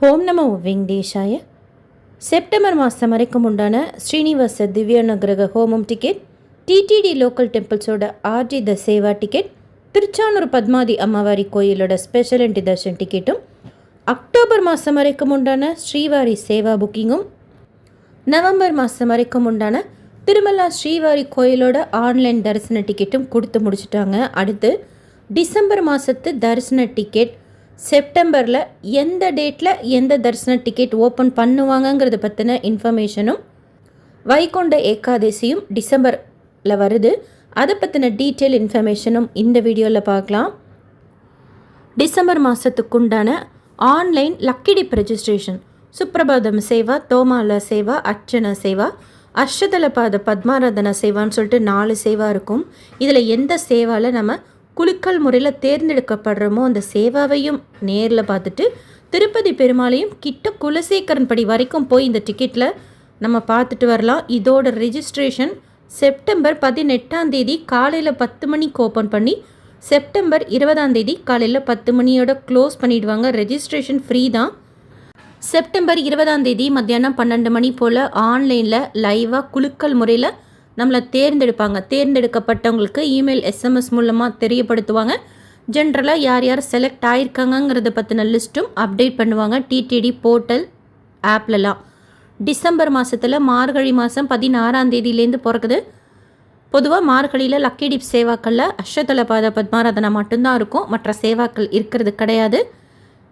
ஓம் நமோ வெங்கடேஷாய. செப்டம்பர் மாதம் வரைக்கும் உண்டான ஸ்ரீனிவாச திவ்யானுகிரக ஹோமம் டிக்கெட், டிடிடி லோக்கல் டெம்பிள்ஸோட ஆர்ஜி த சேவா டிக்கெட், திருச்சானூர் பத்மாதி அம்மாவாரி கோயிலோட ஸ்பெஷல் என்ட்ரி தர்ஷன் டிக்கெட்டும், அக்டோபர் மாதம் வரைக்கும் உண்டான ஸ்ரீவாரி சேவா புக்கிங்கும், நவம்பர் மாதம் வரைக்கும் உண்டான திருமலா ஸ்ரீவாரி கோயிலோட ஆன்லைன் தரிசன டிக்கெட்டும் கொடுத்து முடிச்சுட்டாங்க. அடுத்து டிசம்பர் மாதத்து தரிசன டிக்கெட், செப்டம்பரில் எந்த டேட்டில் எந்த தரிசன டிக்கெட் ஓப்பன் பண்ணுவாங்கங்கிறத பற்றின இன்ஃபர்மேஷனும், வைகுண்ட ஏகாதசியும் டிசம்பரில் வருது, அதை பற்றின டீட்டெயில் இன்ஃபர்மேஷனும் இந்த வீடியோவில் பார்க்கலாம். டிசம்பர் மாதத்துக்குண்டான online lucky dip registration, Suprabhatam seva, Thomala seva, Archana seva, Ashtadalapada Padmaradhana சேவான்னு சொல்லிட்டு 4 சேவா இருக்கும். இதில் எந்த சேவாவில் நம்ம குலுக்கல் முறையில் தேர்ந்தெடுக்கப்படுறோமோ அந்த சேவாவையும் நேரில் பார்த்துட்டு, திருப்பதி பெருமாளையும் கிட்ட குலசேகரன் படி வரைக்கும் போய் இந்த டிக்கெட்டில் நம்ம பார்த்துட்டு வரலாம். இதோட ரெஜிஸ்ட்ரேஷன் செப்டம்பர் 18 காலையில் 10 மணிக்கு ஓப்பன் பண்ணி செப்டம்பர் 20 காலையில் 10 மணியோட க்ளோஸ் பண்ணிவிடுவாங்க. ரெஜிஸ்ட்ரேஷன் ஃப்ரீ தான். செப்டம்பர் 20 மத்தியானம் 12 மணி போல் ஆன்லைனில் லைவாக குலுக்கல் முறையில் நம்மளை தேர்ந்தெடுப்பாங்க. தேர்ந்தெடுக்கப்பட்டவங்களுக்கு இமெயில் SMS மூலமாக தெரியப்படுத்துவாங்க. ஜென்ரலாக யார் யார் செலக்ட் ஆகிருக்காங்கங்கிறத பற்றின லிஸ்ட்டும் அப்டேட் பண்ணுவாங்க டிடிடி போர்ட்டல் ஆப்லலாம். டிசம்பர் மாதத்தில் மார்கழி மாதம் 16 பிறக்குது. பொதுவாக மார்கழியில் லக்கி டிப் சேவாக்களில் அஷ்டதலபாத பத்மாராதனா மட்டும்தான் இருக்கும், மற்ற சேவாக்கள் இருக்கிறது கிடையாது.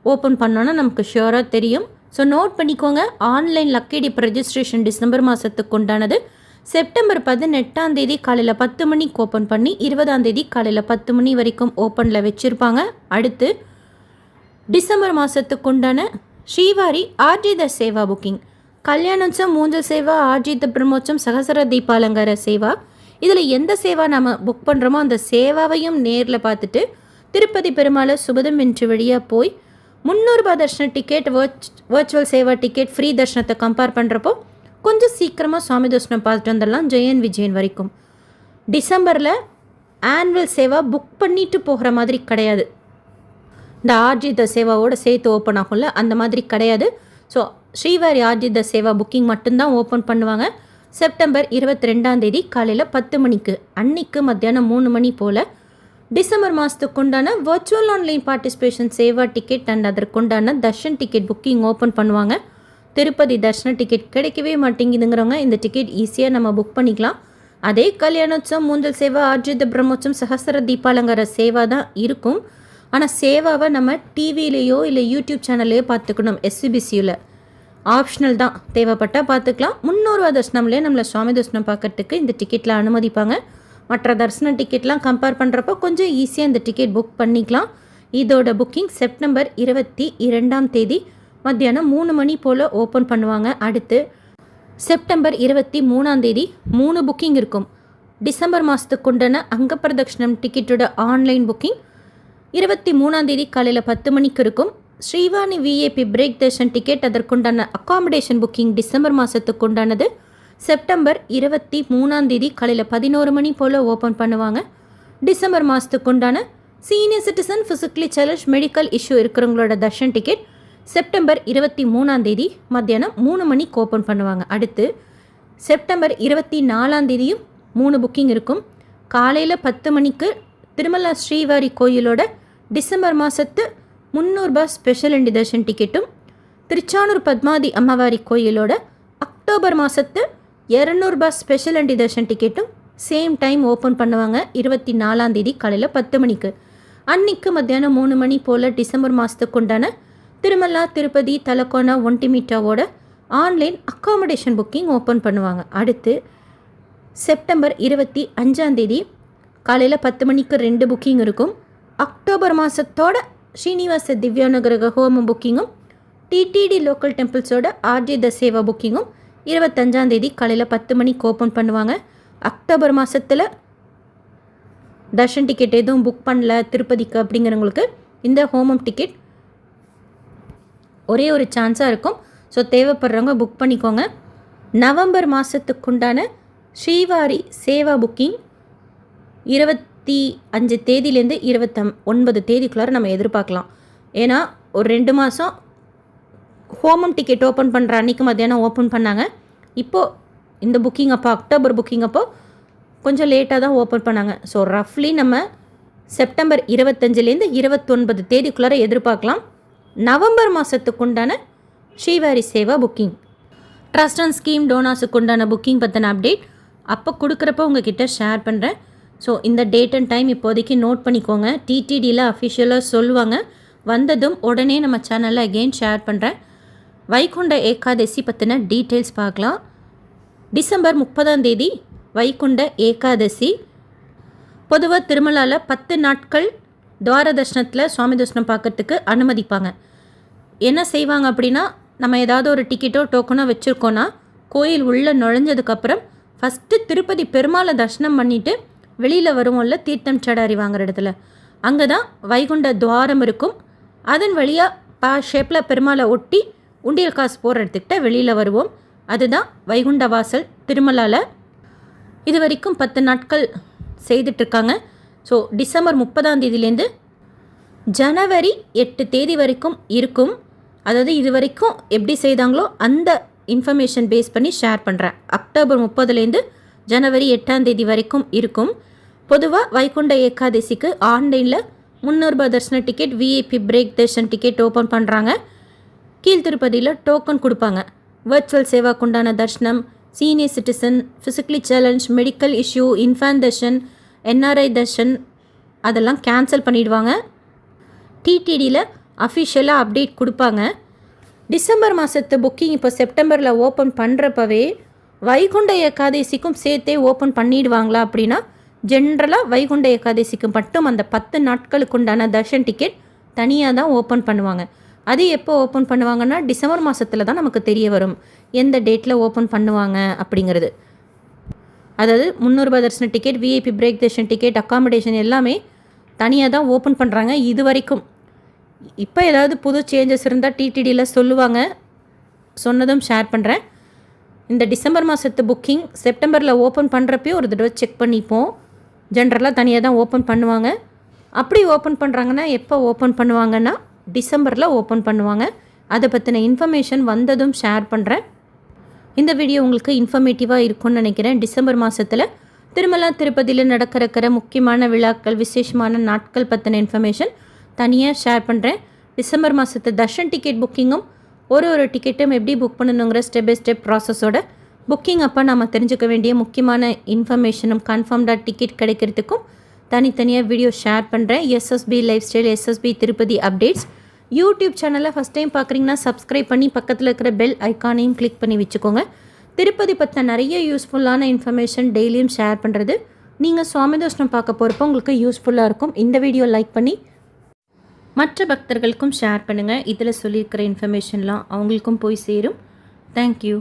ஓப்பன் பண்ணோன்னா நமக்கு ஷியோராக தெரியும். ஸோ நோட் பண்ணிக்கோங்க. Online lucky dip registration December மாதத்துக்கு உண்டானது செப்டம்பர் 18 காலையில் 10 மணிக்கு ஓப்பன் பண்ணி 20 காலையில் 10 மணி வரைக்கும் ஓப்பனில் வச்சுருப்பாங்க. அடுத்து டிசம்பர் மாதத்துக்கு உண்டான ஸ்ரீவாரி ஆர்ஜித சேவா புக்கிங், கல்யாணோத்சவம், மூஞ்சல் சேவா, ஆர்ஜித பிரம்மோற்சவம், சகசர தீபாலங்கார சேவா, இதில் எந்த சேவா நம்ம புக் பண்ணுறோமோ அந்த சேவாவையும் நேரில் பார்த்துட்டு திருப்பதி பெருமாளை சுபதம் வென்று வழியாக போய் 300 ரூபாய் darshan ticket, virtual seva ticket, free தர்ஷனத்தை கம்பேர் பண்ணுறப்போ கொஞ்சம் சீக்கிரமாக சுவாமி தர்ஷனம் பார்த்துட்டு வந்துடலாம். ஜெயன் விஜயன் வரைக்கும். டிசம்பரில் ஆனுவல் சேவா புக் பண்ணிட்டு போகிற மாதிரி கிடையாது. இந்த ஆர்ஜித சேவாவோட சேர்த்து ஓப்பன் ஆகும்ல, அந்த மாதிரி கிடையாது. ஸோ ஸ்ரீவாரி ஆர்ஜித சேவா புக்கிங் மட்டும்தான் ஓப்பன் பண்ணுவாங்க. செப்டம்பர் 22 காலையில் 10 மணிக்கு, அன்னைக்கு மத்தியானம் 3 மணி போல் டிசம்பர் மாதத்துக்கு உண்டான virtual online participation Seva ticket and அதற்குண்டான தர்ஷன் டிக்கெட் புக்கிங் ஓப்பன் பண்ணுவாங்க. திருப்பதி தர்ஷன டிக்கெட் கிடைக்கவே மாட்டேங்குதுங்கிறவங்க இந்த டிக்கெட் ஈஸியாக நம்ம புக் பண்ணிக்கலாம். அதே கல்யாணோத்சவம், மூஞ்சல் சேவா, ஆர்ஜித பிரம்மோற்சவம், சகசர தீபாலங்கார சேவா தான் இருக்கும். ஆனால் சேவாவை நம்ம டிவிலேயோ இல்லை யூடியூப் சேனல்லையோ பார்த்துக்கணும். SCBCயில் ஆப்ஷனல் தான், தேவைப்பட்டால் பார்த்துக்கலாம். 300 ரூபா தர்ஷனம்லேயே நம்மளை சுவாமி தர்ஷனம் பார்க்கறதுக்கு இந்த டிக்கெட்டில் அனுமதிப்பாங்க. மற்ற தர்ஷன டிக்கெட்லாம் கம்பேர் பண்ணுறப்போ கொஞ்சம் ஈஸியாக இந்த டிக்கெட் புக் பண்ணிக்கலாம். இதோட புக்கிங் செப்டம்பர் 22 மத்தியானம் 3 மணி போல் ஓப்பன் பண்ணுவாங்க. அடுத்து செப்டம்பர் 23 3 புக்கிங் இருக்கும். டிசம்பர் மாதத்துக்கு உண்டான அங்க பிரதட்சணம் டிக்கெட்டோட ஆன்லைன் புக்கிங் 23 காலையில் 10 மணிக்கு இருக்கும். Srivani VIP break darshan ticket, அதற்குண்டான அக்காமடேஷன் புக்கிங் டிசம்பர் மாதத்துக்கு உண்டானது செப்டம்பர் 23 காலையில் 11 மணி போல் ஓப்பன் பண்ணுவாங்க. டிசம்பர் மாதத்துக்கு உண்டான senior citizen, physically challenge, medical issue இருக்கிறவங்களோட தர்ஷன் டிக்கெட் செப்டம்பர் 23 மத்தியானம் 3 மணிக்கு ஓப்பன் பண்ணுவாங்க. அடுத்து செப்டம்பர் 24 3 புக்கிங் இருக்கும். காலையில் 10 மணிக்கு திருமலா ஸ்ரீவாரி கோயிலோட டிசம்பர் மாதத்து 300 ரூபாய் ஸ்பெஷல் என்ட்ரி தர்ஷன் டிக்கெட்டும், திருச்சானூர் பத்மாதி அம்மாவாரி கோயிலோட அக்டோபர் மாதத்து 200 ரூபாய் ஸ்பெஷல் என்ட்ரி தர்ஷன் டிக்கெட்டும் சேம் டைம் ஓப்பன் பண்ணுவாங்க. 24 காலையில் 10 மணிக்கு. அன்னைக்கு மத்தியானம் 3 மணி போல் டிசம்பர் மாதத்துக்கு உண்டான திருமலா திருப்பதி தலக்கோனா ஒன்டிமீட்டாவோட ஆன்லைன் அக்காமடேஷன் புக்கிங் ஓப்பன் பண்ணுவாங்க. அடுத்து செப்டம்பர் 25 காலையில் 10 மணிக்கு 2 புக்கிங் இருக்கும். அக்டோபர் மாதத்தோட ஸ்ரீனிவாச திவ்யானுகிரக ஹோமம் புக்கிங்கும், டிடிடி லோக்கல் டெம்பிள்ஸோட ஆர்ஜித சேவா புக்கிங்கும் 25 காலையில் 10 மணிக்கு ஓப்பன் பண்ணுவாங்க. அக்டோபர் மாதத்தில் தர்ஷன் டிக்கெட் எதுவும் புக் பண்ணல திருப்பதிக்கு அப்படிங்கிறவங்களுக்கு இந்த ஹோமம் டிக்கெட் ஒரே ஒரு சான்ஸாக இருக்கும். ஸோ தேவைப்படுறவங்க புக் பண்ணிக்கோங்க. நவம்பர் மாதத்துக்குண்டான ஸ்ரீவாரி சேவா புக்கிங் 25 தேதியிலேருந்து 29 தேதிக்குள்ளார நம்ம எதிர்பார்க்கலாம். ஏன்னா ஒரு 2 மாதம் ஹோமம் டிக்கெட் ஓப்பன் பண்ணுற அன்றைக்கி மத்தியானம் ஓப்பன் பண்ணாங்க. இப்போது இந்த புக்கிங் அப்போ அக்டோபர் புக்கிங் அப்போ கொஞ்சம் லேட்டாக தான் ஓப்பன் பண்ணாங்க. ஸோ ரஃப்லி நம்ம செப்டம்பர் 25லேருந்து 29 தேதிக்குள்ளார எதிர்பார்க்கலாம். நவம்பர் மாதத்துக்கு உண்டான Srivari seva booking, trust and scheme டோனாஸுக்கு உண்டான புக்கிங் பற்றின அப்டேட் அப்போ கொடுக்குறப்ப உங்ககிட்ட ஷேர் பண்ணுறேன். ஸோ இந்த டேட் அண்ட் டைம் இப்போதைக்கு நோட் பண்ணிக்கோங்க. டிடிடியில் அஃபிஷியலாக சொல்லுவாங்க. வந்ததும் உடனே நம்ம சேனலில் அகெயின் ஷேர் பண்ணுறேன். வைகுண்ட ஏகாதசி பற்றின டீட்டெயில்ஸ் பார்க்கலாம். டிசம்பர் 30 வைகுண்ட ஏகாதசி. பொதுவாக திருமலாவில் 10 நாட்கள் துவார தர்ஷனத்தில் சுவாமி தர்ஷனம் பார்க்கறதுக்கு அனுமதிப்பாங்க. என்ன செய்வாங்க அப்படின்னா, நம்ம ஏதாவது ஒரு டிக்கெட்டோ டோக்கனோ வச்சுருக்கோன்னா கோயில் உள்ளே நுழைஞ்சதுக்கப்புறம் ஃபஸ்ட்டு திருப்பதி பெருமாளை தர்ஷனம் பண்ணிவிட்டு வெளியில் வருவோம்ல தீர்த்தம் சடாரி வாங்குற இடத்துல, அங்கே தான் வைகுண்ட துவாரம் இருக்கும். அதன் வழியாக ஷேப்பில் பெருமாளை ஒட்டி உண்டியல் காசு போகிற இடத்துக்கிட்ட வெளியில் வருவோம். அதுதான் வைகுண்ட வாசல் திருமலாவில். இது வரைக்கும் 10 நாட்கள் செய்துட்ருக்காங்க. ஸோ டிசம்பர் 30 ஜனவரி 8 வரைக்கும் இருக்கும். அதாவது இது வரைக்கும் எப்படி செய்தாங்களோ அந்த இன்ஃபர்மேஷன் பேஸ் பண்ணி ஷேர் பண்ணுறேன். அக்டோபர் 30 ஜனவரி 8 வரைக்கும் இருக்கும். பொதுவாக வைகுண்ட ஏகாதசிக்கு ஆன்லைனில் 300 ரூபாய் darshan ticket, VIP break darshan ticket open பண்ணுறாங்க. கீழ்த்திருப்பதியில் டோக்கன் கொடுப்பாங்க. வர்ச்சுவல் சேவாக்குண்டான தர்ஷனம், senior citizen, physically challenge, medical issue, infant darshan, NRI darshan அதெல்லாம் கேன்சல் பண்ணிவிடுவாங்க. டிடிடியில் அஃபிஷியலாக அப்டேட் கொடுப்பாங்க. டிசம்பர் மாதத்து புக்கிங் இப்போ செப்டம்பரில் ஓப்பன் பண்ணுறப்பவே வைகுண்ட ஏகாதசிக்கும் சேர்த்தே ஓப்பன் பண்ணிடுவாங்களா அப்படின்னா, ஜென்ரலாக வைகுண்ட ஏகாதசிக்கு மட்டும் அந்த 10 நாட்களுக்கு உண்டான தர்ஷன் டிக்கெட் தனியாக தான் ஓப்பன் பண்ணுவாங்க. அது எப்போ ஓப்பன் பண்ணுவாங்கன்னா டிசம்பர் மாதத்தில் தான் நமக்கு தெரிய வரும் எந்த டேட்டில் ஓப்பன் பண்ணுவாங்க அப்படிங்கிறது. அதாவது 300 ரூபாய் darshan ticket, VIP break darshan ticket, accommodation எல்லாமே தனியாக தான் ஓப்பன் பண்ணுறாங்க இது வரைக்கும். இப்போ ஏதாவது புது சேஞ்சஸ் இருந்தால் டிடிடியில் சொல்லுவாங்க. சொன்னதும் ஷேர் பண்ணுறேன். இந்த டிசம்பர் மாதத்து புக்கிங் செப்டம்பரில் ஓப்பன் பண்ணுறப்பே ஒரு தடவை செக் பண்ணிப்போம். ஜென்ரலாக தனியாக தான் ஓப்பன் பண்ணுவாங்க. அப்படி ஓப்பன் பண்ணுறாங்கன்னா எப்போ ஓப்பன் பண்ணுவாங்கன்னா டிசம்பரில் ஓப்பன் பண்ணுவாங்க. அதை பற்றின இன்ஃபர்மேஷன் வந்ததும் ஷேர் பண்ணுறேன். இந்த வீடியோ உங்களுக்கு இன்ஃபர்மேட்டிவாக இருக்கும்னு நினைக்கிறேன். டிசம்பர் மாதத்தில் திருமலா திருப்பதியில் நடக்கிற முக்கியமான விழாக்கள், விசேஷமான நாட்கள் பற்றின இன்ஃபர்மேஷன் தனியாக ஷேர் பண்ணுறேன். டிசம்பர் மாதத்து தர்ஷன் டிக்கெட் புக்கிங்கும் ஒரு டிக்கெட்டும் எப்படி புக் பண்ணணுங்கிற ஸ்டெப் பை ஸ்டெப் ப்ராசஸோட புக்கிங் அப்போ நம்ம தெரிஞ்சுக்க வேண்டிய முக்கியமான இன்ஃபர்மேஷனும் கன்ஃபார்ம்டாக டிக்கெட் கிடைக்கிறதுக்கும் தனித்தனியாக வீடியோ ஷேர் பண்ணுறேன். SSP lifestyle, SSP Tirupati updates YouTube சேனலை ஃபஸ்ட் டைம் பார்க்குறீங்கன்னா சப்ஸ்கிரைப் பண்ணி பக்கத்தில் இருக்கிற பெல் ஐக்கானையும் கிளிக் பண்ணி வச்சுக்கோங்க. திருப்பதி பற்றின நிறைய யூஸ்ஃபுல்லான இன்ஃபர்மேஷன் டெய்லியும் ஷேர் பண்ணுறது நீங்கள் சுவாமி தர்ஷனம் பார்க்க போகிறப்போ உங்களுக்கு யூஸ்ஃபுல்லாக இருக்கும். இந்த வீடியோ லைக் பண்ணி மற்ற பக்தர்களுக்கும் ஷேர் பண்ணுங்கள். இதில் சொல்லியிருக்கிற இன்ஃபர்மேஷன்லாம் அவங்களுக்கும் போய் சேரும். தேங்க்யூ.